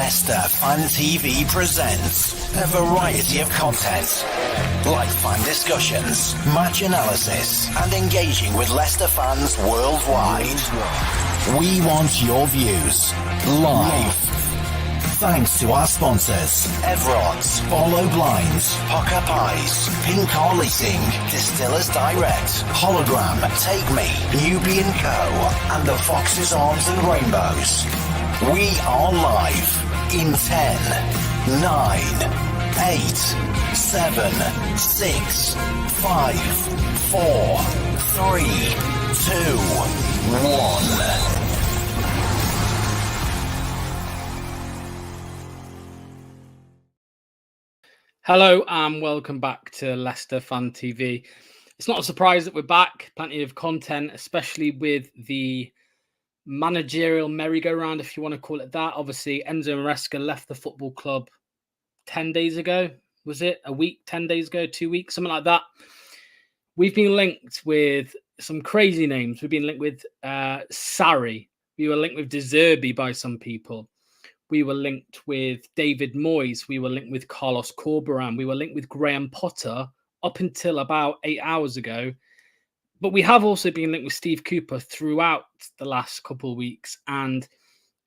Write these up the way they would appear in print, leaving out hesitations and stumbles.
Leicester Fan TV presents a variety of content, like fan discussions, match analysis, and engaging with Leicester fans worldwide. We want your views live. Thanks to our sponsors, Everards, Barlow Blinds, Pukka Pies, Car Leasing, Distillers Direct, Hollogram, Take Me, Newby Co, and the Foxes, Arms and Rainbows. We are live in 10, 9, 8, 7, 6, 5, 4, 3, 2, 1. Hello and welcome back to Leicester Fan TV. It's not a surprise that we're back. Plenty of content, especially with the managerial merry-go-round, if you want to call it that. Obviously, Enzo Maresca left the football club 10 days ago. Was it a week, 10 days ago, 2 weeks, something like that? We've been linked with some crazy names. We've been linked with Sarri. We were linked with De Zerbi by some people. We were linked with David Moyes. We were linked with Carlos Corberán. We were linked with Graham Potter up until about 8 hours ago. But we have also been linked with Steve Cooper throughout the last couple of weeks. And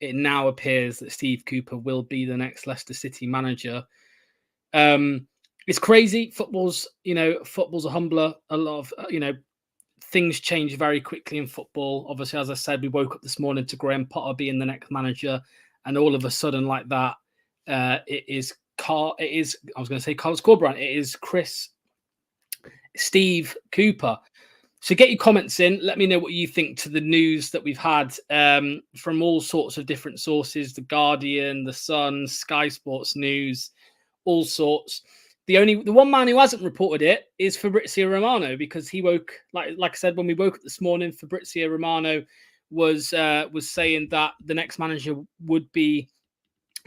it now appears that Steve Cooper will be the next Leicester City manager. It's crazy. Football's a humbler. A lot of, things change very quickly in football. Obviously, as I said, we woke up this morning to Graham Potter being the next manager. And all of a sudden, like that, it is Carlos Corberán. It is Steve Cooper. So get your comments in. Let me know what you think to the news that we've had from all sorts of different sources: The Guardian, The Sun, Sky Sports News, all sorts. The one man who hasn't reported it is Fabrizio Romano, because he woke, like I said, when we woke up this morning, Fabrizio Romano was saying that the next manager would be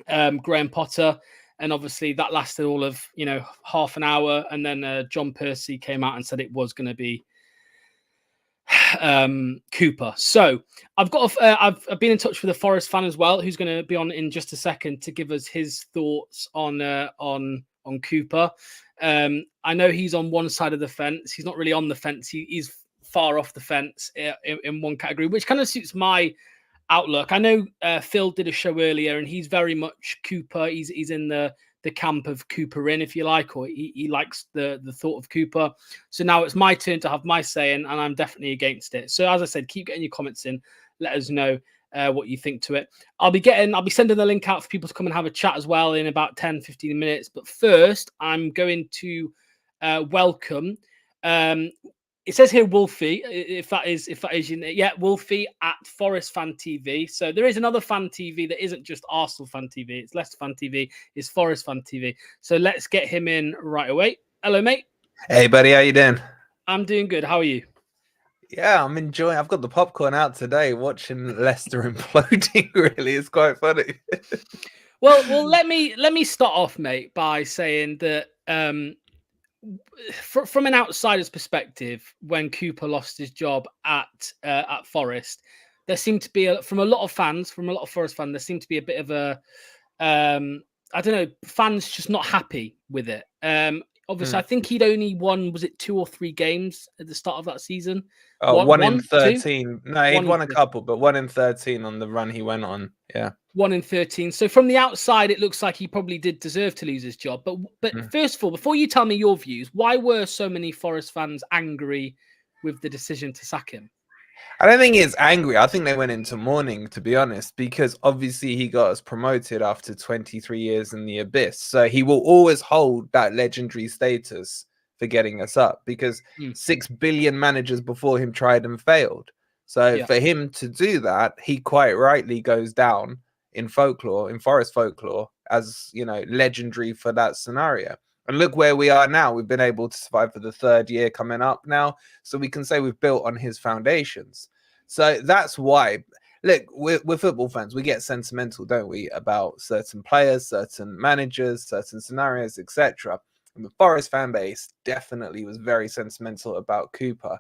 Graham Potter, and obviously that lasted all of half an hour, and then John Percy came out and said it was going to be Cooper. So I've been in touch with a Forest fan as well, who's going to be on in just a second to give us his thoughts on Cooper. I know he's on one side of the fence. He's not really on the fence. He's far off the fence in one category, which kind of suits my outlook. I know Phil did a show earlier, and he's very much Cooper. He's in the camp of Cooper in, if you like, or he likes the thought of Cooper. So now it's my turn to have my say in, and I'm definitely against it. So as I said, keep getting your comments in. Let us know what you think to it. I'll be sending the link out for people to come and have a chat as well in about 10-15 minutes. But first, I'm going to welcome. It says here Wolfie, if that is Wolfie at Forest Fan TV. So there is another Fan TV that isn't just Arsenal Fan TV. It's Leicester Fan TV. It's Forest Fan TV. So let's get him in right away. Hello, mate. Hey, buddy. How you doing? I'm doing good. How are you? Yeah, I'm enjoying. I've got the popcorn out today, watching Leicester imploding. Really, it's quite funny. Well, let me start off, mate, by saying that. From an outsider's perspective, when Cooper lost his job at Forest, there seemed to be from a lot of Forest fans, there seemed to be a bit of a, I don't know, fans just not happy with it. Obviously, I think he'd only won, was it 2 or 3 games at the start of that season? One in 13. 2? No, he'd won a couple, but 1 in 13 on the run he went on. Yeah. 1 in 13. So from the outside, it looks like he probably did deserve to lose his job. But first of all, before you tell me your views, why were so many Forest fans angry with the decision to sack him? I don't think it's angry. I think they went into mourning, to be honest, because obviously he got us promoted after 23 years in the abyss. So he will always hold that legendary status for getting us up, because 6 billion managers before him tried and failed. So for him to do that, he quite rightly goes down in folklore, in Forest folklore, as, legendary for that scenario. And look where we are now. We've been able to survive for the 3rd year coming up now. So we can say we've built on his foundations. So that's why, look, we're football fans. We get sentimental, don't we, about certain players, certain managers, certain scenarios, etc. And the Forest fan base definitely was very sentimental about Cooper.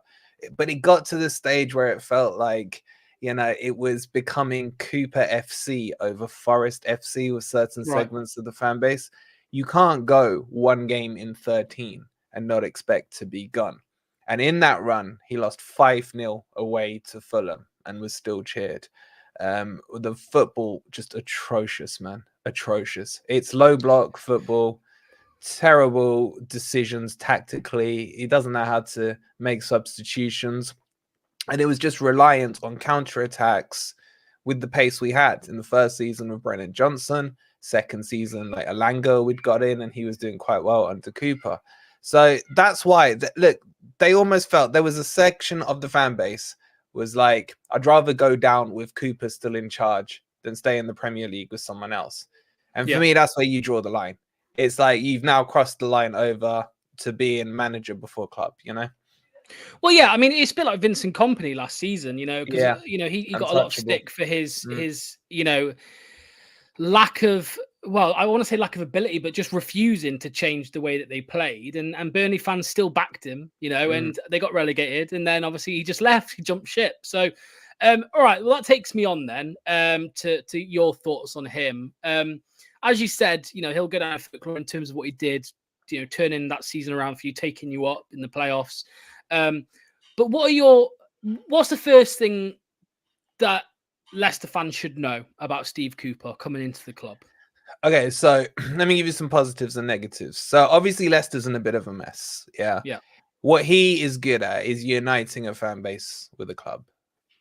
But it got to the stage where it felt like You know, it was becoming Cooper FC over Forest FC with certain segments of the fan base. You can't go one game in 13 and not expect to be gone. And in that run, he lost 5-0 away to Fulham and was still cheered. The football, just atrocious, man. Atrocious. It's low block football, terrible decisions tactically. He doesn't know how to make substitutions. And it was just reliant on counterattacks with the pace we had in the first season with Brennan Johnson. Second season, like Alanga, we'd got in and he was doing quite well under Cooper. So that's why, look, they almost felt there was a section of the fan base was like, I'd rather go down with Cooper still in charge than stay in the Premier League with someone else. And for me, that's where you draw the line. It's like you've now crossed the line over to being manager before club, you know? Well, yeah, I mean, it's a bit like Vincent Kompany last season, you know, because, you know, he got a lot of stick for his, you know, lack of, well, I want to say lack of ability, but just refusing to change the way that they played. And Burnley fans still backed him, you know, and they got relegated. And then obviously he just left, he jumped ship. So, all right, well, that takes me on then to your thoughts on him. As you said, you know, he'll go down in terms of what he did, you know, turning that season around for you, taking you up in the playoffs. But what's the first thing that Leicester fans should know about Steve Cooper coming into the club? Okay, so let me give you some positives and negatives. So obviously Leicester's in a bit of a mess. Yeah. What he is good at is uniting a fan base with a club.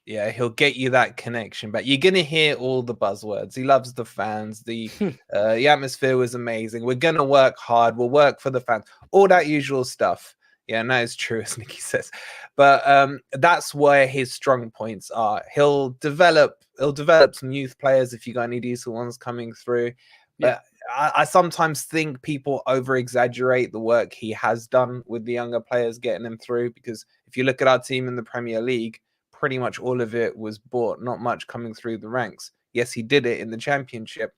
Yeah, he'll get you that connection, but you're gonna hear all the buzzwords. He loves the fans. The atmosphere was amazing. We're gonna work hard. We'll work for the fans. All that usual stuff. Yeah, no, it's true, as Nicky says. But that's where his strong points are. He'll develop some youth players if you got any decent ones coming through. But I sometimes think people over-exaggerate the work he has done with the younger players, getting them through. Because if you look at our team in the Premier League, pretty much all of it was bought, not much coming through the ranks. Yes, he did it in the Championship.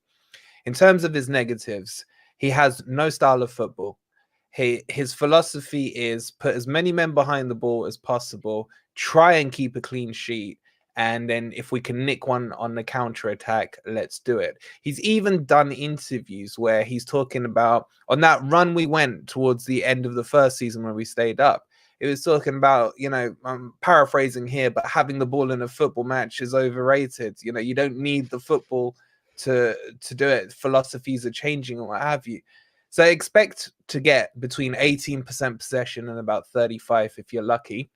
In terms of his negatives, he has no style of football. His philosophy is put as many men behind the ball as possible, try and keep a clean sheet, and then if we can nick one on the counter attack, let's do it. He's even done interviews where he's talking about, on that run we went towards the end of the first season when we stayed up, it was talking about, you know, I'm paraphrasing here, but having the ball in a football match is overrated. You know, you don't need the football to do it. Philosophies are changing or what have you. So expect to get between 18% possession and about 35 if you're lucky.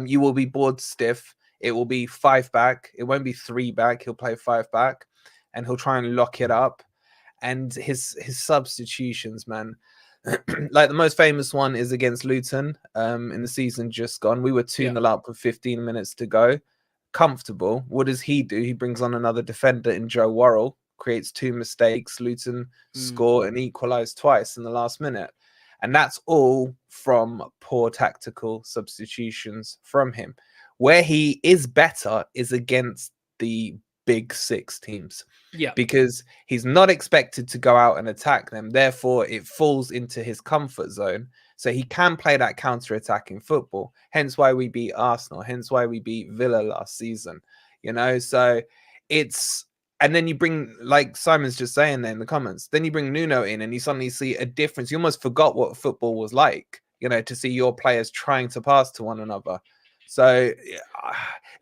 You will be bored stiff. It will be 5 back. It won't be 3 back. He'll play 5 back and he'll try and lock it up. And his substitutions, man. Like the most famous one is against Luton in the season just gone. We were 2-0 up with 15 minutes to go. Comfortable. What does he do? He brings on another defender in Joe Worrell, creates 2 mistakes. Luton score and equalize twice in the last minute. And that's all from poor tactical substitutions from him. Where he is better is against the big 6 teams. Yeah, because he's not expected to go out and attack them. Therefore, it falls into his comfort zone. So he can play that counter-attacking football. Hence why we beat Arsenal. Hence why we beat Villa last season. You know, so it's... And then you bring, like Simon's just saying there in the comments, then you bring Nuno in and you suddenly see a difference. You almost forgot what football was like, you know, to see your players trying to pass to one another. So,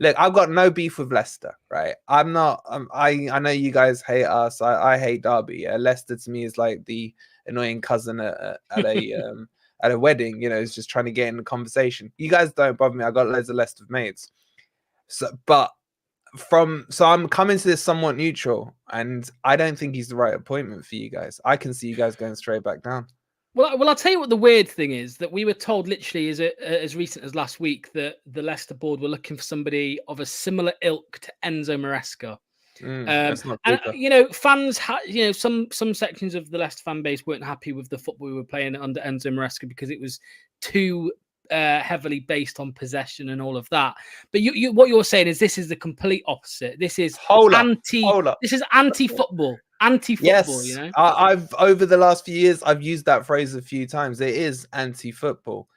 look, I've got no beef with Leicester, right? I'm not, I know you guys hate us. I hate Derby. Yeah? Leicester to me is like the annoying cousin at a wedding, you know, is just trying to get in the conversation. You guys don't bother me. I got loads of Leicester mates. So I'm coming to this somewhat neutral, and I don't think he's the right appointment for you guys. I can see you guys going straight back down. Well, I'll tell you what the weird thing is, that we were told literally as recent as last week that the Leicester board were looking for somebody of a similar ilk to Enzo Maresca. That's not and you know, fans, you know, some sections of the Leicester fan base weren't happy with the football we were playing under Enzo Maresca because it was too heavily based on possession and all of that. But what you're saying is this is the complete opposite. This is This is anti-football. Anti-football, yes. You know. I've over the last few years, I've used that phrase a few times. It is anti-football.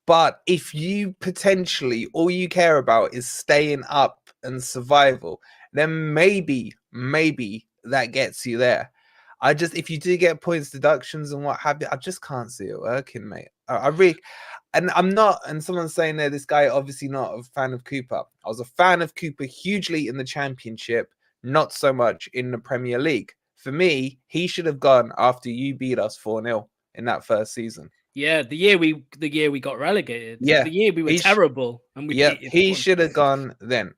But if you potentially all you care about is staying up and survival, then maybe that gets you there. If you do get points deductions and what have you, I just can't see it working, mate. I really, and I'm not, and someone's saying there, this guy obviously not a fan of Cooper. I was a fan of Cooper hugely in the Championship, not so much in the Premier League. For me, he should have gone after you beat us 4-0 in that first season. Yeah, the year we got relegated. Yeah, The year we were terrible and we beat you. He should have gone then.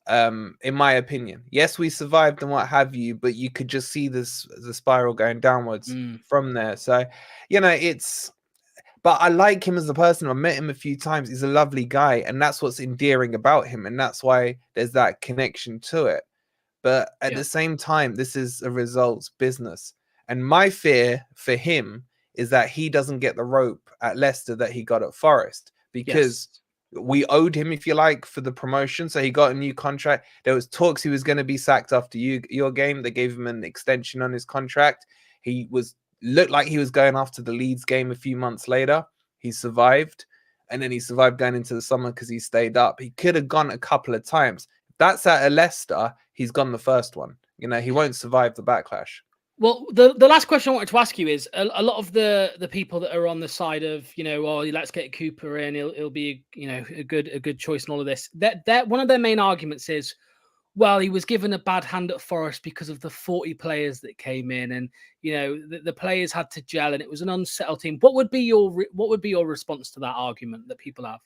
In my opinion, yes, we survived and what have you, but you could just see the spiral going downwards from there. So, but I like him as a person. I met him a few times. He's a lovely guy, and that's what's endearing about him, and that's why there's that connection to it. But at the same time, this is a results business, and my fear for him is that he doesn't get the rope at Leicester that he got at Forest, because we owed him, if you like, for the promotion. So he got a new contract. There was talks he was going to be sacked after your game. They gave him an extension on his contract. He looked like he was going after the Leeds game a few months later. He survived, and then he survived going into the summer because he stayed up. He could have gone a couple of times. That's at a Leicester. He's gone the first one. He won't survive the backlash. Well, the last question I wanted to ask you is a lot of the people that are on the side of, let's get Cooper in, he'll be, a good choice and all of this. That one of their main arguments is, well, he was given a bad hand at Forest because of the 40 players that came in, and the players had to gel, and it was an unsettled team. What would be your response to that argument that people have?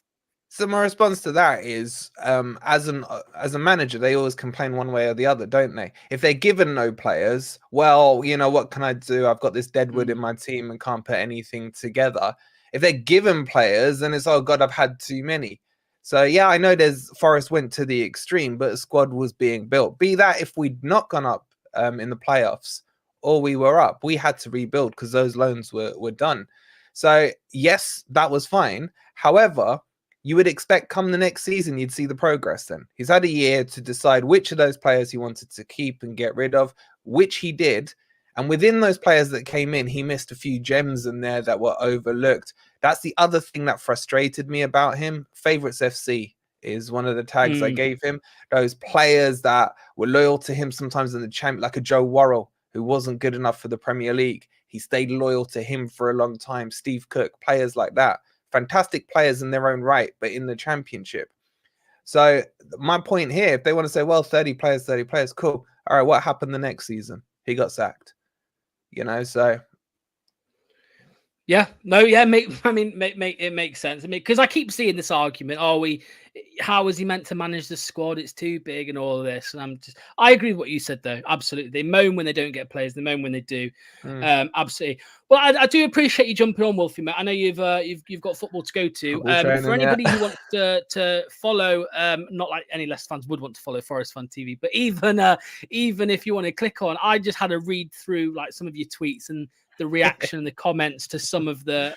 So my response to that is, as a manager, they always complain one way or the other, don't they? If they're given no players, well, what can I do? I've got this deadwood in my team and can't put anything together. If they're given players, then it's, oh God, I've had too many. So yeah, I know Forest went to the extreme, but a squad was being built. Be that if we'd not gone up in the playoffs, or we were up, we had to rebuild because those loans were done. So yes, that was fine. However, you would expect come the next season, you'd see the progress then. He's had a year to decide which of those players he wanted to keep and get rid of, which he did. And within those players that came in, he missed a few gems in there that were overlooked. That's the other thing that frustrated me about him. Favorites FC is one of the tags I gave him. Those players that were loyal to him sometimes in the champ, like a Joe Worrell, who wasn't good enough for the Premier League. He stayed loyal to him for a long time. Steve Cook, players like that. Fantastic players in their own right, but in the Championship. So my point here, if they want to say, well, 30 players, cool. All right, what happened the next season? He got sacked. So. Yeah, no, yeah, it makes sense. I mean, because I keep seeing this argument, how is he meant to manage the squad? It's too big and all of this. And I agree with what you said, though. Absolutely. They moan when they don't get players. They moan when they do. Absolutely. Well, I do appreciate you jumping on, Wolfie, mate. I know you've got football to go to. For anybody who wants to follow, not like any Leicester fans would want to follow Forest Fan TV, but even if you want to click on, I just had a read through like some of your tweets and the reaction and the comments to some of the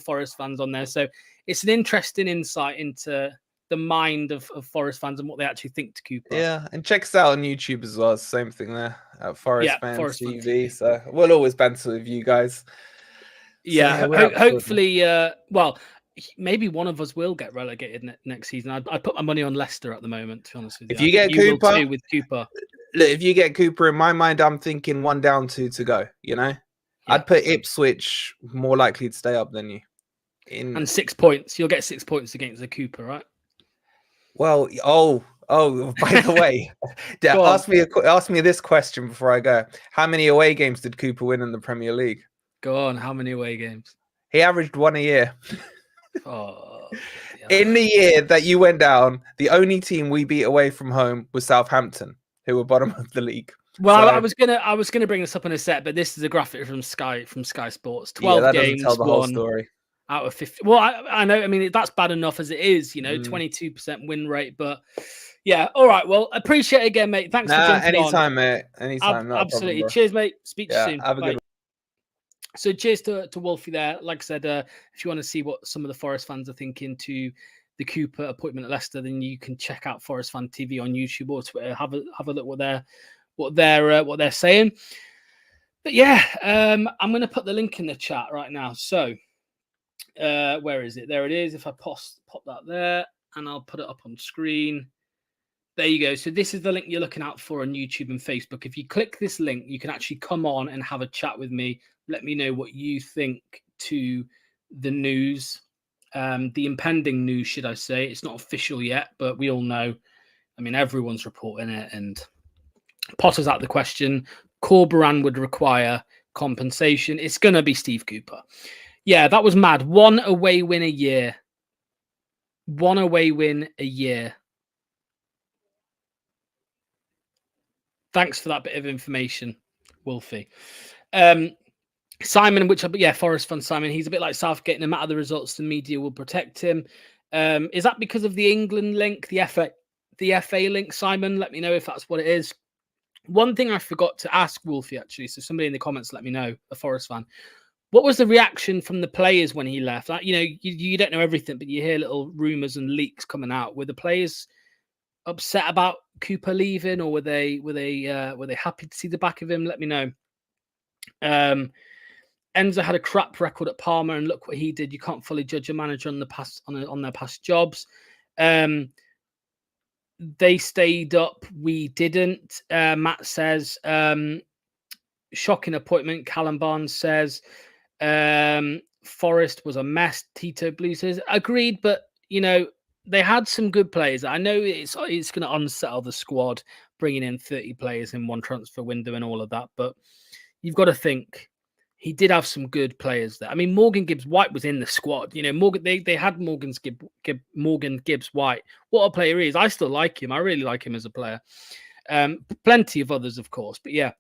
Forest fans on there. So it's an interesting insight into the mind of Forest fans and what they actually think to Cooper. Yeah, and check us out on YouTube as well. Same thing there at Forest Fan Forest TV. Fan TV. So we'll always banter with you guys. Yeah, hopefully, well, maybe one of us will get relegated next season. I'd put my money on Leicester at the moment, to be honest with you. If you get Cooper, too, with Cooper. Look, if you get Cooper, in my mind, I'm thinking 1 down, 2 to go. I'd put Ipswich more likely to stay up than you. And 6 points. You'll get 6 points against the Cooper, right? Well, by the way, ask me this question before I go. How many away games did Cooper win in the Premier League? Go on. How many away games? He averaged 1 a year. Yeah. In the year that you went down, the only team we beat away from home was Southampton, who were bottom of the league. Well, so, I was gonna bring this up in a set, but this is a graphic from Sky Sports. 12 games, tell the whole story. Out of 50. Well, I know. I mean, that's bad enough as it is. 22% win rate, but yeah. All right. Well, appreciate it again, mate. Thanks for jumping anytime, on. mate. Anytime. Absolutely. Problem, cheers, mate. Speak to you soon. Have a good one. So cheers to Wolfie there. Like I said, if you want to see what some of the Forest fans are thinking to the Cooper appointment at Leicester, then you can check out Forest Fan TV on YouTube or Twitter. Have a look what they're saying. But yeah, I'm going to put the link in the chat right now. So where is it? There it is. If I pop that there, and I'll put it up on screen. There you go. So this is the link you're looking out for on YouTube and Facebook. If you click this link, you can actually come on and have a chat with me. Let me know what you think to the news, the impending news, should I say. It's not official yet, but we all know. I mean, everyone's reporting it, and Potter's out the question. Corberan would require compensation. It's going to be Steve Cooper. Yeah, that was mad. 1 away win a year. 1 away win a year. Thanks for that bit of information, Wolfie. Simon, Forest Fund Simon, he's a bit like Southgate. No matter the results, the media will protect him. Is that because of the England link, the FA link, Simon? Let me know if that's what it is. One thing I forgot to ask Wolfie, actually, so somebody in the comments let me know, a Forest fan. What was the reaction from the players when he left? Like, you don't know everything, but you hear little rumours and leaks coming out. Were the players upset about Cooper leaving, or were they happy to see the back of him? Let me know. Enzo had a crap record at Parma, and look what he did. You can't fully judge a manager on their past jobs. They stayed up. We didn't. Matt says shocking appointment. Callum Barnes says Forest was a mess. Tito Blue says agreed, but they had some good players. I know it's going to unsettle the squad, bringing in 30 players in one transfer window and all of that. But you've got to think he did have some good players there. I mean, Morgan Gibbs-White was in the squad. Morgan. They had Morgan Gibbs-White. What a player he is! I still like him. I really like him as a player. Plenty of others, of course. But yeah,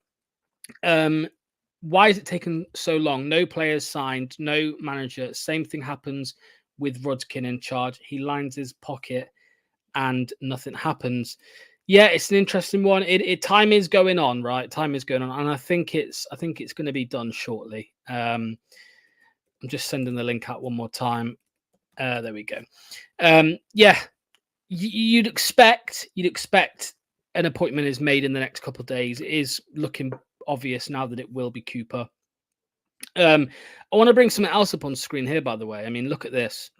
why is it taking so long? No players signed. No manager. Same thing happens with Rodkin in charge. He lines his pocket and nothing happens. Yeah, it's an interesting one. Time is going on, right? Time is going on, and I think it's going to be done shortly. I'm just sending the link out one more time. There we go. Yeah, you'd expect an appointment is made in the next couple of days. It is looking obvious now that it will be Cooper. I want to bring something else up on screen here, by the way. I mean, look at this.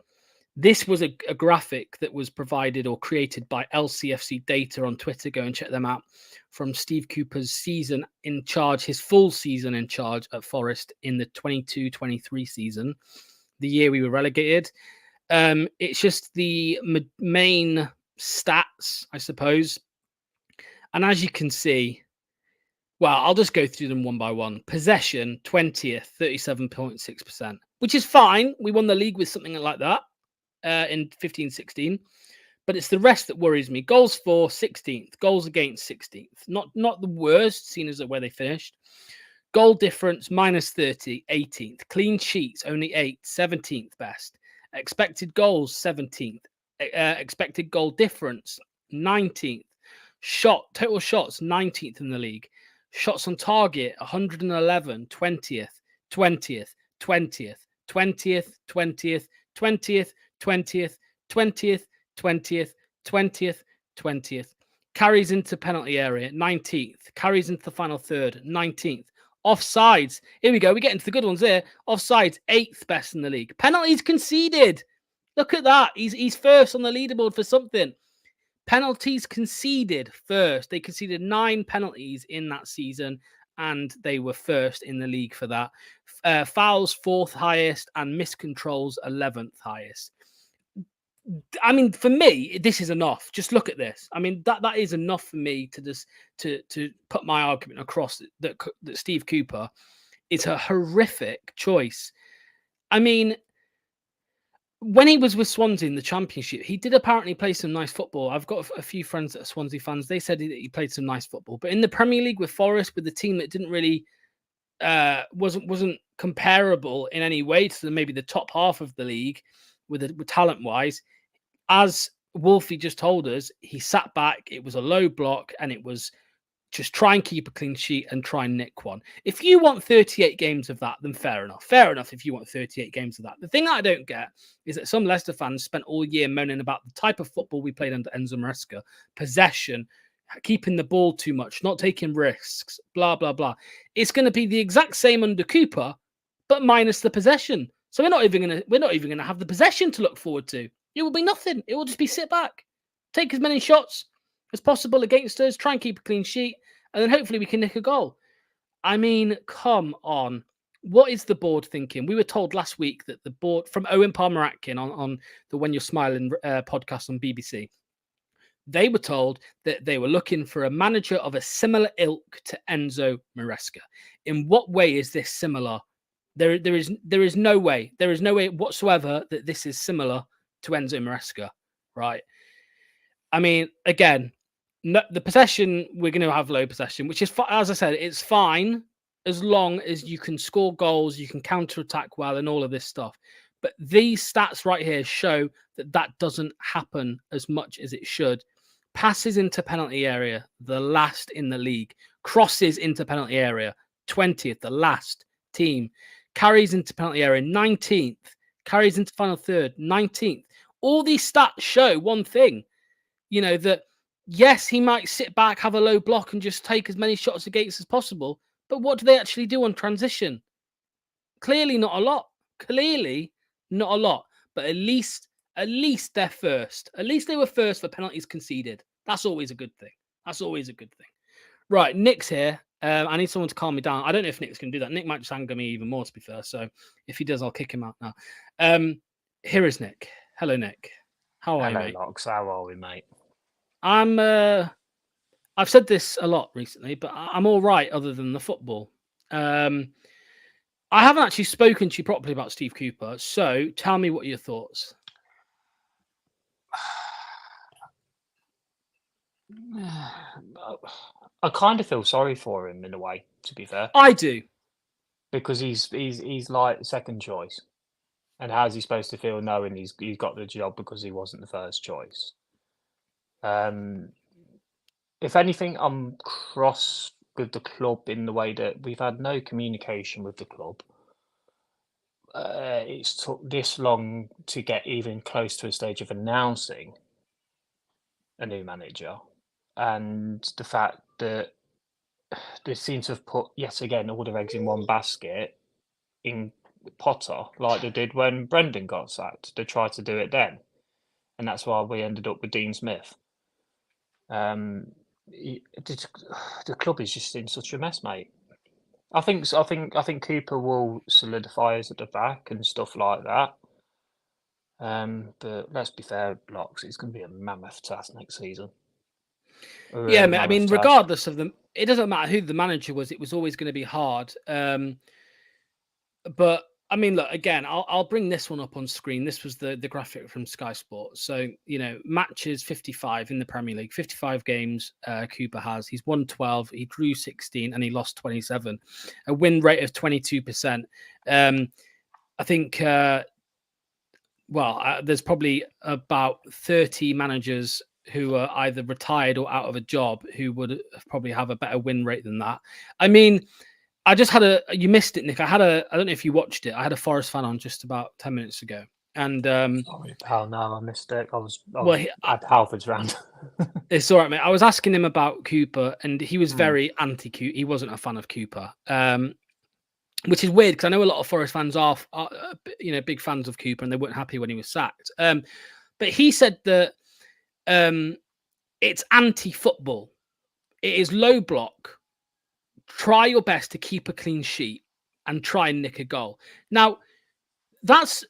This was a graphic that was provided or created by LCFC Data on Twitter. Go and check them out. From Steve Cooper's season in charge, his full season in charge at Forest in the 22-23 season, the year we were relegated. It's just the main stats, I suppose. And as you can see, well, I'll just go through them one by one. Possession, 20th, 37.6%, which is fine. We won the league with something like that in 15-16. But it's the rest that worries me. Goals for, 16th. Goals against, 16th. Not the worst, seen as where they finished. Goal difference, minus 30, 18th. Clean sheets, only 8, 17th best. Expected goals, 17th. Expected goal difference, 19th. Total shots, 19th in the league. Shots on target, 111, 20th, 20th, 20th, 20th, 20th, 20th, 20th, 20th, 20th, 20th, 20th. Carries into penalty area, 19th. Carries into the final third, 19th. Offsides, here we go. We get into the good ones here. Offsides, 8th best in the league. Penalties conceded. Look at that. He's first on the leaderboard for something. Penalties conceded first. They conceded 9 penalties in that season, and they were first in the league for that. Fouls, 4th highest, and miscontrols, 11th highest. I mean, for me, this is enough. Just look at this. I mean, that is enough for me to just to put my argument across that Steve Cooper is a horrific choice. I mean, when he was with Swansea in the Championship, he did apparently play some nice football. I've got a few friends that are Swansea fans. They said that he played some nice football. But in the Premier League with Forest, with the team that didn't really wasn't comparable in any way to maybe the top half of the league with talent-wise, as Wolfie just told us, he sat back. It was a low block, and it was just try and keep a clean sheet and try and nick one. If you want 38 games of that, then fair enough. Fair enough if you want 38 games of that. The thing that I don't get is that some Leicester fans spent all year moaning about the type of football we played under Enzo Maresca. Possession, keeping the ball too much, not taking risks, blah, blah, blah. It's going to be the exact same under Cooper, but minus the possession. So we're not even going to have the possession to look forward to. It will be nothing. It will just be sit back, take as many shots, as possible against us, try and keep a clean sheet, and then hopefully we can nick a goal. I mean, come on. What is the board thinking? We were told last week that the board, from Owen Palmer-Atkin on the When You're Smiling podcast on BBC, they were told that they were looking for a manager of a similar ilk to Enzo Maresca. In what way is this similar? There is no way. There is no way whatsoever that this is similar to Enzo Maresca, right? I mean, again, no, the possession, we're going to have low possession, which is, as I said, it's fine as long as you can score goals, you can counter-attack well, and all of this stuff. But these stats right here show that that doesn't happen as much as it should. Passes into penalty area, the last in the league. Crosses into penalty area, 20th, the last team. Carries into penalty area, 19th. Carries into final third, 19th. All these stats show one thing, that yes, he might sit back, have a low block, and just take as many shots against as possible. But what do they actually do on transition? Clearly not a lot. Clearly not a lot. But at least they're first. At least they were first for penalties conceded. That's always a good thing. That's always a good thing. Right, Nick's here. I need someone to calm me down. I don't know if Nick's going to do that. Nick might just anger me even more, to be fair. So if he does, I'll kick him out now. Here is Nick. Hello, Nick. How are you, mate? Hello, Lox. How are we, mate? I've said this a lot recently, but I'm all right other than the football. I haven't actually spoken to you properly about Steve Cooper, so tell me what your thoughts. I kind of feel sorry for him in a way, to be fair. I do. Because he's like second choice. And how's he supposed to feel knowing he's got the job because he wasn't the first choice? If anything, I'm cross with the club in the way that we've had no communication with the club. It's took this long to get even close to a stage of announcing a new manager. And the fact that they seem to have put, yet again, all their eggs in one basket in Potter, like they did when Brendan got sacked. They tried to do it then. And that's why we ended up with Dean Smith. The club is just in such a mess, mate. I think Cooper will solidify us at the back and stuff like that. But let's be fair, Locks, it's going to be a mammoth task next season. Yeah, mate, I mean, regardless of them, it doesn't matter who the manager was. It was always going to be hard. But I mean, look, again, I'll bring this one up on screen. This was the graphic from Sky Sports. So, matches 55 in the Premier League, 55 games Cooper has. He's won 12, he drew 16, and he lost 27. A win rate of 22%. I think, there's probably about 30 managers who are either retired or out of a job who would probably have a better win rate than that. I mean, I just had you missed it, Nick. I don't know if you watched it. I had a Forest fan on just about 10 minutes ago. And sorry, pal, no, I missed it. I was at Halford's round. It's all right, mate. I was asking him about Cooper, and he was very anti-Cooper. He wasn't a fan of Cooper, which is weird because I know a lot of Forest fans are big fans of Cooper, and they weren't happy when he was sacked. But he said that it's anti-football. It is low block. Try your best to keep a clean sheet and try and nick a goal. Now, that's,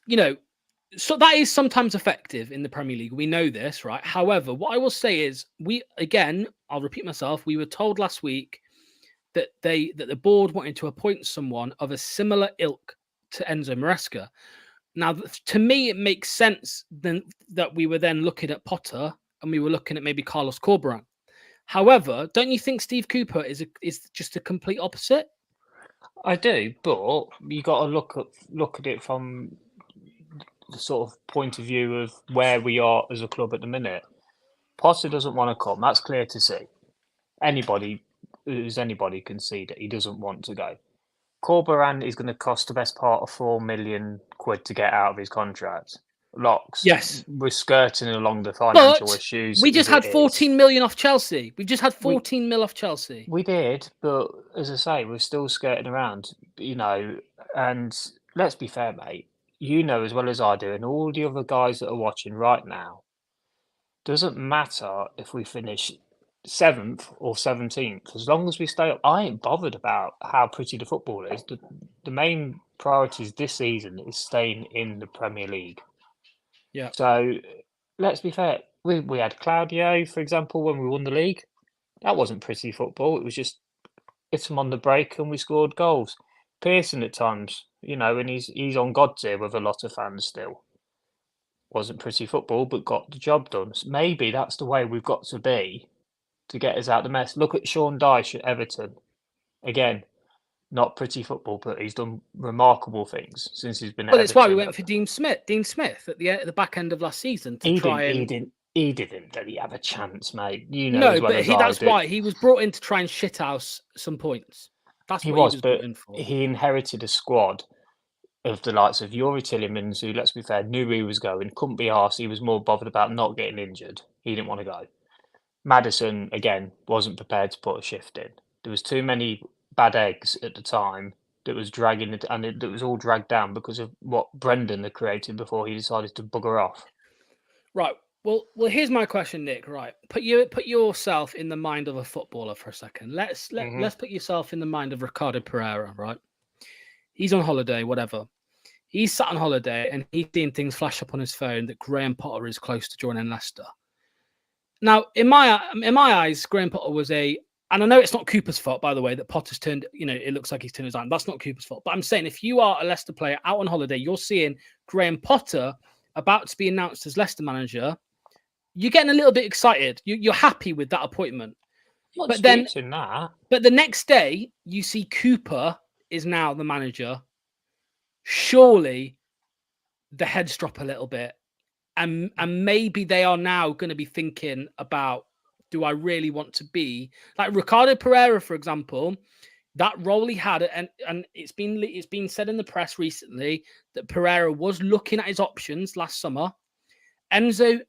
so that is sometimes effective in the Premier League. We know this, right? However, what I will say is I'll repeat myself. We were told last week that the board wanted to appoint someone of a similar ilk to Enzo Maresca. Now, to me, it makes sense then that we were then looking at Potter and we were looking at maybe Carlos Corberán. However, don't you think Steve Cooper is just a complete opposite? I do, but you got to look at it from the sort of point of view of where we are as a club at the minute. Potter doesn't want to come. That's clear to see. Anybody can see that he doesn't want to go. Corberán is going to cost the best part of £4 million to get out of his contract. Locks. Yes. We're skirting along the financial issues. We just had 14 million off Chelsea. We've just had 14 mil off Chelsea. We did, but as I say, we're still skirting around, and let's be fair, mate. As well as I do, and all the other guys that are watching right now, doesn't matter if we finish 7th or 17th, as long as we stay up, I ain't bothered about how pretty the football is. The main priorities this season is staying in the Premier League. Yeah. So let's be fair. We had Claudio, for example, when we won the league. That wasn't pretty football. It was just hit him on the break and we scored goals. Pearson at times, and he's on God's ear with a lot of fans still. Wasn't pretty football, but got the job done. So maybe that's the way we've got to be to get us out the mess. Look at Sean Dyche at Everton. Again, not pretty football, but he's done remarkable things since he's been at Well, that's why we Everton. went for Dean Smith at the back end of last season to He and... didn't really have a chance, mate. No, as well but as that's I do. why he was brought in to try and shithouse some points. That's what he was brought in for. He inherited a squad of the likes of Yuri Tillemans, who, let's be fair, knew he was going, couldn't be arsed. He was more bothered about not getting injured. He didn't want to go. Madison, again, wasn't prepared to put a shift in. There was too many bad eggs at the time that was dragging it, and it was all dragged down because of what Brendan had created before he decided to bugger off. Right. Well, here's my question, Nick. Right, put yourself in the mind of a footballer for a second. Let's put yourself in the mind of Ricardo Pereira. Right, he's on holiday, whatever. He's sat on holiday and he's seeing things flash up on his phone that Graham Potter is close to joining Leicester. Now, in my eyes, Graham Potter was and I know it's not Cooper's fault, by the way, that Potter's turned. It looks like he's turned his arm. That's not Cooper's fault. But I'm saying, if you are a Leicester player out on holiday, you're seeing Graham Potter about to be announced as Leicester manager. You're getting a little bit excited. You're happy with that appointment. But the next day, you see Cooper is now the manager. Surely the heads drop a little bit. And maybe they are now going to be thinking about, do I really want to be like Ricardo Pereira, for example? That role he had, and it's been said in the press recently that Pereira was looking at his options last summer. Enzo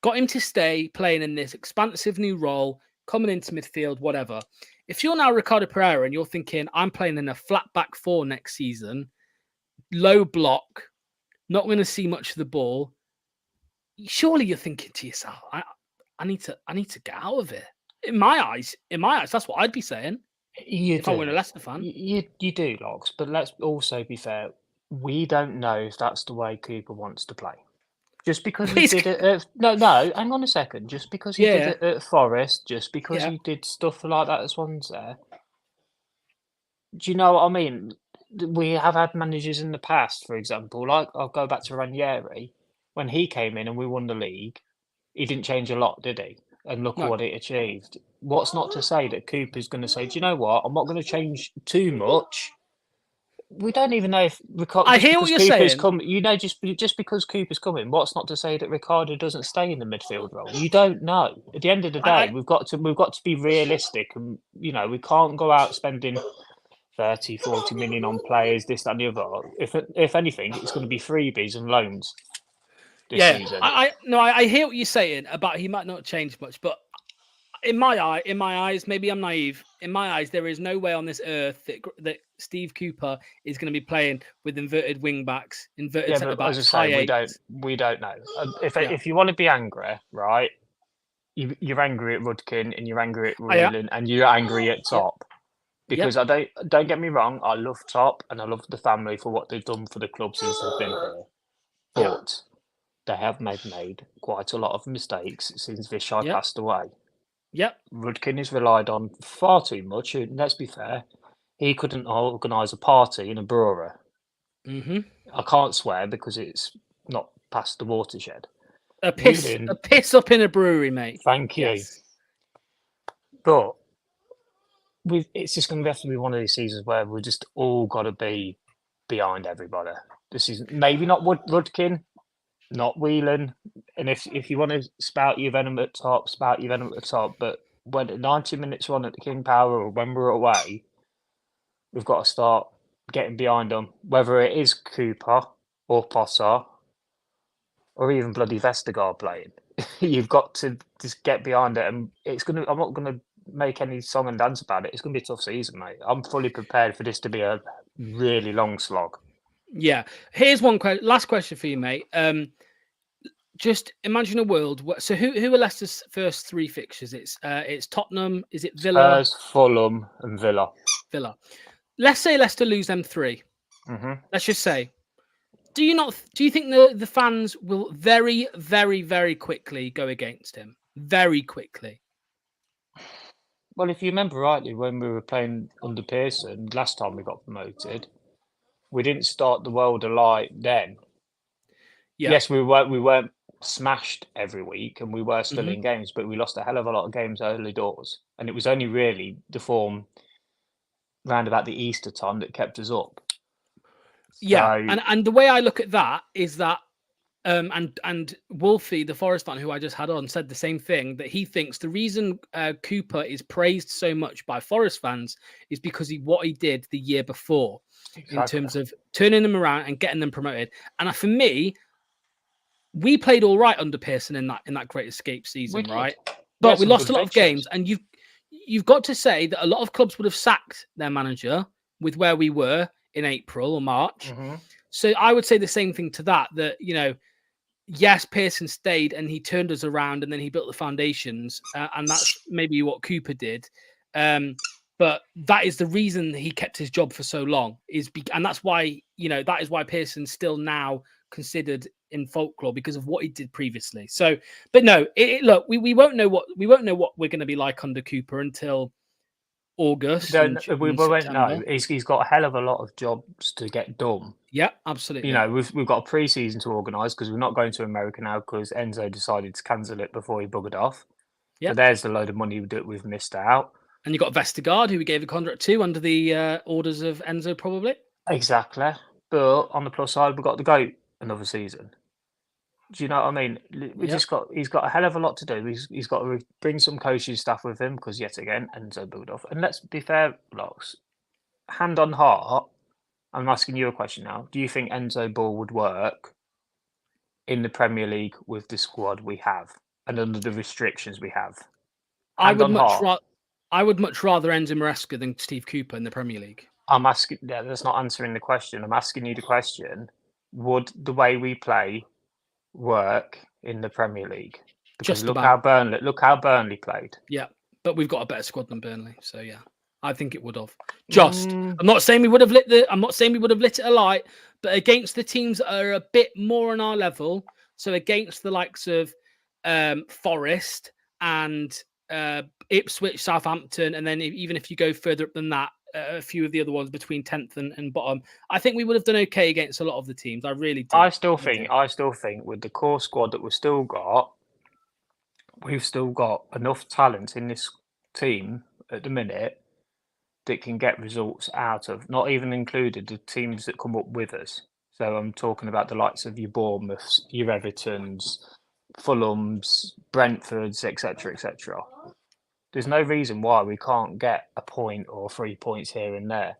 got him to stay playing in this expansive new role, coming into midfield, whatever. If you're now Ricardo Pereira and you're thinking, I'm playing in a flat back four next season, low block, not going to see much of the ball, surely you're thinking to yourself, I need to get out of it. In my eyes, that's what I'd be saying. If I were a Leicester fan. You do, Locks, but let's also be fair. We don't know if that's the way Cooper wants to play. Just because he did it at... No, hang on a second. Just because he did it at Forest, just because he did stuff like that as Swansea. Do you know what I mean? We have had managers in the past, for example, like I'll go back to Ranieri. When he came in and we won the league, he didn't change a lot, did he? And look what it achieved. What's not to say that Cooper's going to say, do you know what? I'm not going to change too much. We don't even know if Ricardo. I hear what you're saying. Just because Cooper's coming, what's not to say that Ricardo doesn't stay in the midfield role? You don't know. At the end of the day, we've got to be realistic, and we can't go out spending 30, 40 million on players, this, that, and the other. If anything, it's going to be freebies and loans this season. I hear what you're saying about he might not change much, but in my eyes, maybe I'm naive. In my eyes, there is no way on this earth that Steve Cooper is going to be playing with inverted wing backs, inverted centre backs. As I say, we don't know. If you want to be angry, right? You're angry at Rudkin and you're angry at Whelan and you're angry at Top. Because I don't get me wrong, I love Top and I love the family for what they've done for the club since they've been here. But they have made quite a lot of mistakes since Vishai passed away. Yep. Rudkin is relied on far too much. And let's be fair, he couldn't organise a party in a brewery. Mm-hmm. I can't swear because it's not past the watershed. A piss up in a brewery, mate. Thank you. Yes. But it's just going to have to be one of these seasons where we're just all got to be behind everybody. This is maybe not Rudkin, not Whelan. And if you want to spout your venom at top, spout your venom at the top. But when 90 minutes run at the King Power or when we're away, we've got to start getting behind them. Whether it is Cooper or Potter or even bloody Vestergaard playing, you've got to just get behind it. And I'm not going to make any song and dance about it. It's going to be a tough season, mate. I'm fully prepared for this to be a really long slog. Yeah. Here's one last question for you, mate. just imagine a world where, so who are Leicester's first 3 fixtures? It's Tottenham, is it Villa? Spurs, Fulham, and Villa. Villa. Let's say Leicester lose them 3. Let's just say. Do you think the fans will very, very, very quickly go against him? Very quickly. Well, if you remember rightly, when we were playing under Pearson last time we got promoted, we didn't start the world alight then. Yeah. Yes, we weren't smashed every week, and we were still in games, but we lost a hell of a lot of games early doors, and it was only really the form round about the Easter time that kept us up. Yeah, So, and the way I look at that is that, and Wolfie, the Forest fan who I just had on, said the same thing, that he thinks the reason Cooper is praised so much by Forest fans is because what he did the year before in terms of turning them around and getting them promoted. And for me, we played all right under Pearson in that Great Escape season, right? But we lost a lot of games, and you've got to say that a lot of clubs would have sacked their manager with where we were in April or March. So I would say the same thing to that, you know, yes, Pearson stayed and he turned us around and then he built the foundations. And that's maybe what Cooper did. But that is the reason he kept his job for so long, and that's why, you know, that is why Pearson's still now considered in folklore, because of what he did previously. So, but no, look, we won't know what we're going to be like under Cooper until August. We won't know. He's got a hell of a lot of jobs to get done. Yeah, absolutely. You know, we've got a pre-season to organise, because we're not going to America now because Enzo decided to cancel it before he buggered off. Yeah. So there's the load of money that we've missed out. And you've got Vestergaard, who we gave a contract to under the orders of Enzo, probably. Exactly. But on the plus side, we've got to go another season. Do you know what I mean? He's got a hell of a lot to do. He's got to bring some coaching staff with him, because yet again, Enzo bugged off. And let's be fair, Locks, hand on heart, I'm asking you a question now. Do you think Enzo Ball would work in the Premier League with the squad we have and under the restrictions we have? I would much rather Enzo Maresca than Steve Cooper in the Premier League. I'm asking. Yeah, that's not answering the question. I'm asking you the question: would the way we play work in the Premier League? Because look how Burnley played. Yeah, but we've got a better squad than Burnley, so yeah, I think it would have. I'm not saying we would have lit it alight, but against the teams that are a bit more on our level, so against the likes of Forest and Ipswich, Southampton, and then even if you go further up than that, a few of the other ones between 10th and bottom, I think we would have done okay against a lot of the teams. I really do. I still think with the core squad that we've still got enough talent in this team at the minute that can get results out of, not even included the teams that come up with us. So I'm talking about the likes of your Bournemouths, your Evertons, Fulhams, Brentfords, etc., etc. There's no reason why we can't get a point or 3 points here and there.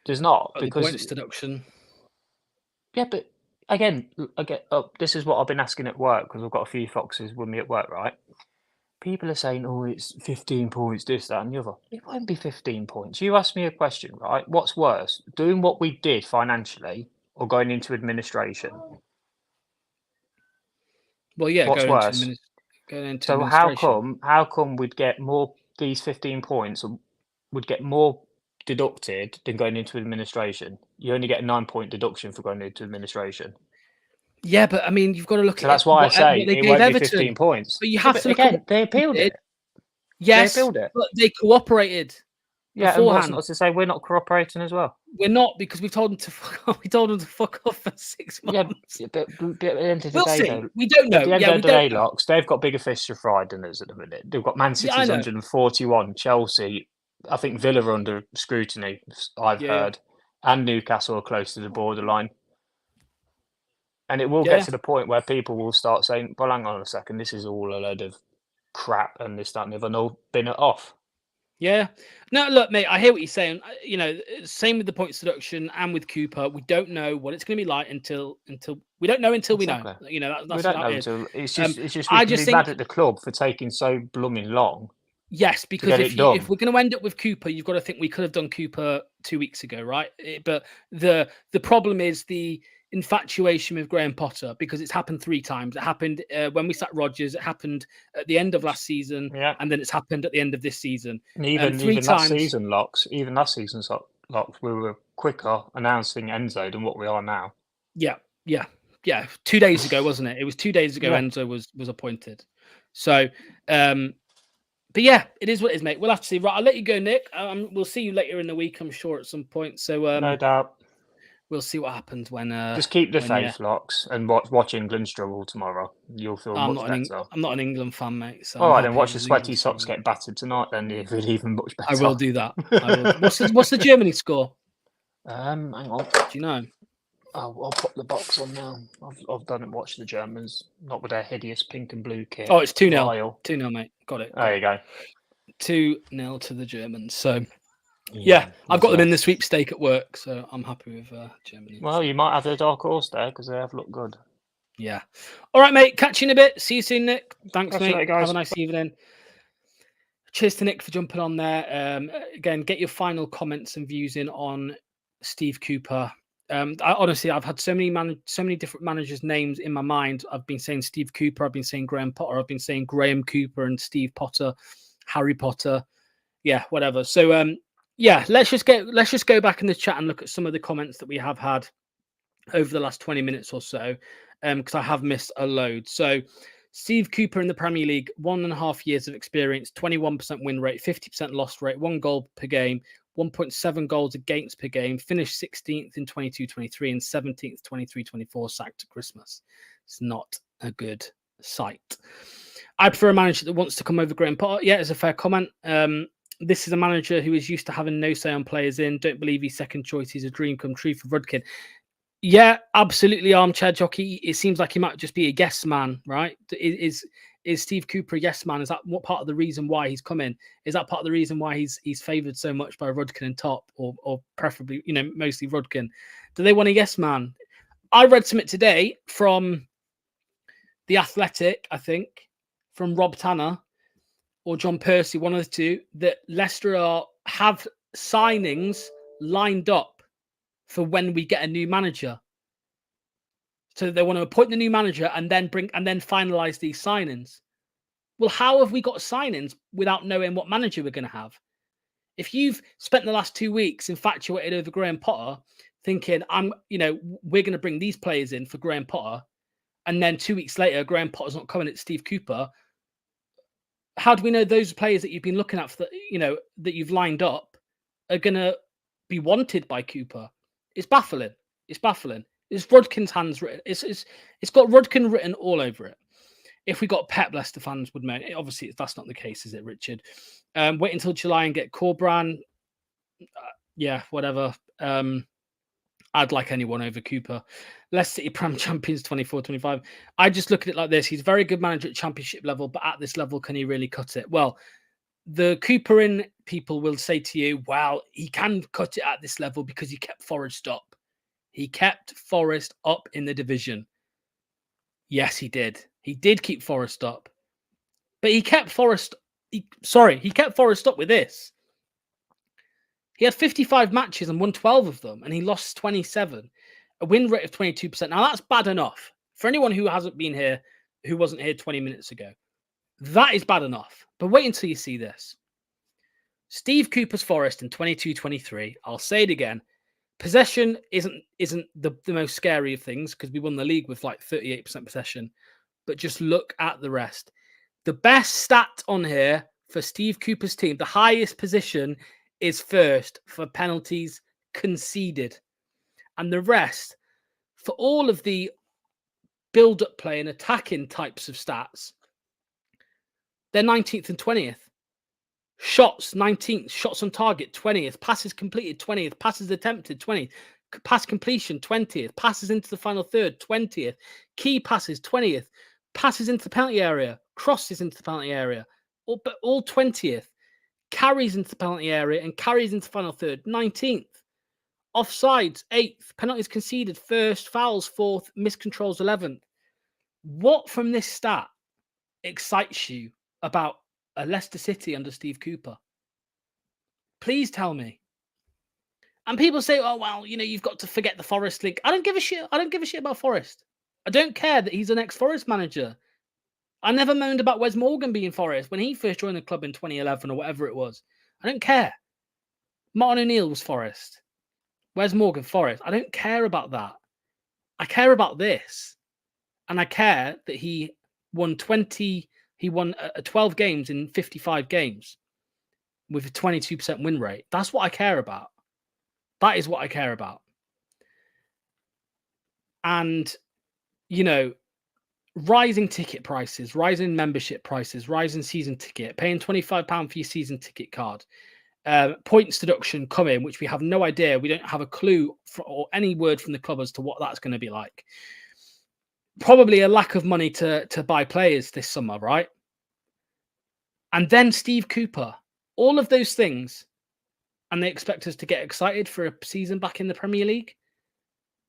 There's not, because points deduction. Yeah, but again, this is what I've been asking at work, because I've got a few foxes with me at work, right? People are saying, "Oh, it's 15 points, this, that, and the other." It won't be 15 points. You asked me a question, right? What's worse, doing what we did financially or going into administration? Well, yeah, what's worse? So how come we'd get more, these 15 points would get more deducted than going into administration? You only get a 9-point deduction for going into administration. Yeah, but I mean, you've got to look at that's why I say it won't be 15 points. But you have to look again, they appealed it. Yes, they appealed it. But they cooperated. Yeah, beforehand. And what's to say we're not cooperating as well? We're not, because we told them to fuck off. We told them to fuck off for 6 months. Yeah, but at the end of the we'll day, see. though, we don't know. At the end of the day, Locks, they've got bigger fish to fry than us at the minute. They've got Man City's 141, Chelsea, I think Villa are under scrutiny, I've heard, and Newcastle are close to the borderline. And it will get to the point where people will start saying, well, hang on a second, this is all a load of crap and this, that, and the other, and they'll bin it off. Yeah. No, look, mate, I hear what you're saying. You know, same with the points deduction and with Cooper. We don't know what it's going to be like until we don't know until we know. You know, that's we don't know until it's just we can be mad at the club for taking so blooming long Yes, because get if it done. if we're going to end up with Cooper, you've got to think we could have done Cooper 2 weeks ago, right? But the problem is the infatuation with Graham Potter, because it's happened 3 times. It happened when we sat Rodgers. It happened at the end of last season, Yeah. and then it's happened at the end of this season. And even 3 that times. season, Locks, even last season's Locks, we were quicker announcing Enzo than what we are now. Yeah. 2 days ago, wasn't it? It was 2 days ago. Yeah. Enzo was appointed. So, but yeah, it is what it is, mate. We'll have to see. Right, I'll let you go, Nick. We'll see you later in the week, I'm sure, at some point. So, No doubt. we'll see what happens when. Just keep the faith, Locks, and watch England struggle tomorrow. You'll feel much better. I'm not an England fan, mate. So all right, then watch the sweaty socks get battered tonight. Then you'll feel even much better. I will do that. What's the Germany score? Hang on. Do you know? I'll put the box on now. I've done it. Watch the Germans, not with their hideous pink and blue kit. Oh, it's 2-0. 2-0, mate. Got it. There you go. 2-0 to the Germans. So, yeah, I've got them in the sweepstake at work, so I'm happy with Germany. Well, you might have a dark horse there because they have looked good. Yeah. All right, mate. Catch you in a bit. See you soon, Nick. Thanks, mate. Later, guys. Have a nice evening. Cheers to Nick for jumping on there. Again, get your final comments and views in on Steve Cooper. Honestly, I've had so many different managers' names in my mind. I've been saying Steve Cooper, I've been saying Graham Potter, I've been saying Graham Cooper and Steve Potter, Harry Potter, yeah, whatever. So yeah, let's just go back in the chat and look at some of the comments that we have had over the last 20 minutes or so, because I have missed a load. So Steve Cooper in the Premier League, 1.5 years of experience, 21% win rate, 50% loss rate, 1 goal per game, 1.7 goals against per game, finished 16th in 22-23 and 17th 23-24, sacked at Christmas. It's not a good sight. I prefer a manager that wants to come over Graham Potter. Yeah, it's a fair comment. This is a manager who is used to having no say on players in. Don't believe he's second choice. He's a dream come true for Rudkin. Yeah, absolutely, armchair jockey. It seems like he might just be a yes man, right? Is Steve Cooper a yes man? Is that what part of the reason why he's come in? Is that part of the reason why he's favoured so much by Rudkin and Top, or preferably, mostly Rudkin? Do they want a yes man? I read something today from The Athletic, I think, from Rob Tanner or John Percy, one of the two, that Leicester have signings lined up for when we get a new manager. So they want to appoint the new manager and then finalize these signings. Well, how have we got signings without knowing what manager we're going to have? If you've spent the last 2 weeks infatuated over Graham Potter, thinking we're going to bring these players in for Graham Potter, and then 2 weeks later Graham Potter's not coming, it's Steve Cooper. How do we know those players that you've been looking at that you've lined up are going to be wanted by Cooper? It's baffling. It's Rudkin's hands written. It's got Rudkin written all over it. If we got Pep, Leicester fans would moan. Obviously, that's not the case, is it, Richard? Wait until July and get Corberán. Yeah, whatever. I'd like anyone over Cooper. Leicester City Prem champions 24-25. I just look at it like this. He's a very good manager at championship level, but at this level, can he really cut it? Well, the Cooper in people will say to you, well, he can cut it at this level because he kept Forest up. He kept Forest up in the division. Yes, he did. He did keep Forest up. But he kept Forest... He kept Forest up with this. He had 55 matches and won 12 of them, and he lost 27. A win rate of 22%. Now, that's bad enough. For anyone who hasn't been here, who wasn't here 20 minutes ago, that is bad enough. But wait until you see this. Steve Cooper's Forest in 22-23. I'll say it again. Possession isn't the most scary of things because we won the league with like 38% possession. But just look at the rest. The best stat on here for Steve Cooper's team, the highest position is first for penalties conceded. And the rest, for all of the build-up play and attacking types of stats, they're 19th and 20th. Shots, 19th. Shots on target, 20th. Passes completed, 20th. Passes attempted, 20th. Pass completion, 20th. Passes into the final third, 20th. Key passes, 20th. Passes into the penalty area. Crosses into the penalty area. All 20th. Carries into the penalty area and carries into the final third, 19th. Offsides, 8th. Penalties conceded, 1st. Fouls, 4th. Miscontrols, 11th. What from this stat excites you about Leicester City under Steve Cooper? Please tell me. And people say, oh, well, you know, you've got to forget the Forest link. I don't give a shit. I don't give a shit about Forest. I don't care that he's an ex-Forest manager. I never moaned about Wes Morgan being Forest when he first joined the club in 2011 or whatever it was. I don't care. Martin O'Neill was Forest. Wes Morgan, Forest. I don't care about that. I care about this. And I care that he won 12 games in 55 games with a 22% win rate. That's what I care about. That is what I care about. And, you know, rising ticket prices, rising membership prices, rising season ticket, paying £25 for your season ticket card, points deduction coming, which we have no idea. We don't have a clue or any word from the club as to what that's going to be like. Probably a lack of money to buy players this summer, right? And then Steve Cooper, all of those things, and they expect us to get excited for a season back in the Premier League.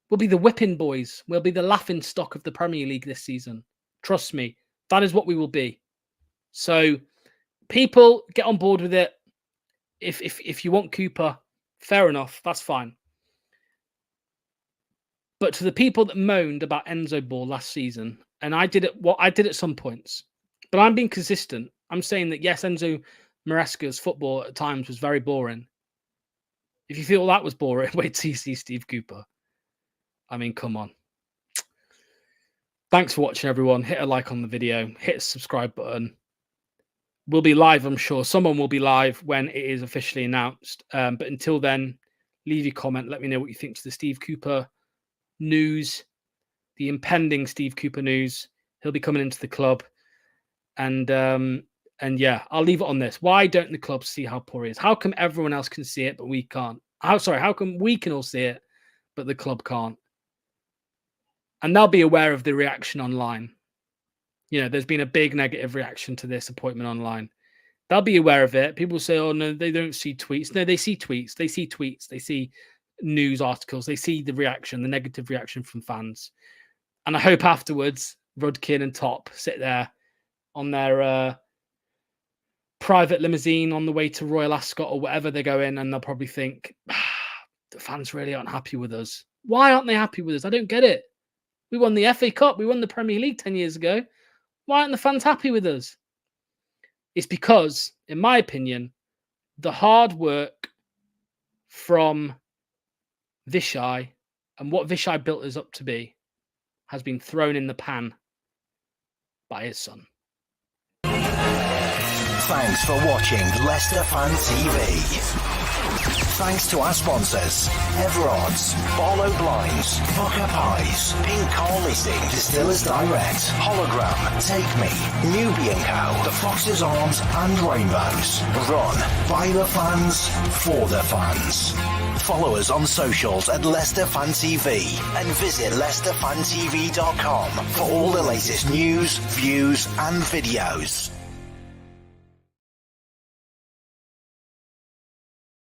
We'll be the whipping boys. We'll be the laughing stock of the Premier League this season. Trust me, that is what we will be. So people, get on board with it. If you want Cooper, fair enough, that's fine. But to the people that moaned about Enzo Ball last season, and I did it what I did at some points, but I'm being consistent. I'm saying that yes, Enzo Maresca's football at times was very boring. If you feel that was boring, wait till you see Steve Cooper. I mean, come on. Thanks for watching, everyone. Hit a like on the video. Hit the subscribe button. We'll be live, I'm sure. Someone will be live when it is officially announced. But until then, leave your comment. Let me know what you think to the Steve Cooper news, the impending Steve Cooper news. He'll be coming into the club. And yeah, I'll leave it on this. Why don't the clubs see how poor he is? How come everyone else can see it, but we can't? How come we can all see it, but the club can't? And they'll be aware of the reaction online. You know, there's been a big negative reaction to this appointment online. They'll be aware of it. People say, oh, no, they don't see tweets. No, they see tweets. They see tweets. They see news articles. They see the reaction, the negative reaction from fans. And I hope afterwards, Rudkin and Top sit there on their private limousine on the way to Royal Ascot or whatever they're going, and they'll probably think, the fans really aren't happy with us. Why aren't they happy with us? I don't get it. We won the FA Cup. We won the Premier League 10 years ago. Why aren't the fans happy with us? It's because, in my opinion, the hard work from Vishai and what Vishai built us up to be has been thrown in the pan by his son. Thanks for watching Leicester Fan TV. Thanks to our sponsors, Everards, Barlow Blinds, Pukka Pies, Car Leasing, Distillers Direct, Hollogram, Take Me, Newby Co, The Fox's Arms and Rainbows. Run by the fans, for the fans. Follow us on socials at Leicester Fan TV and visit leicesterfantv.com for all the latest news, views and videos.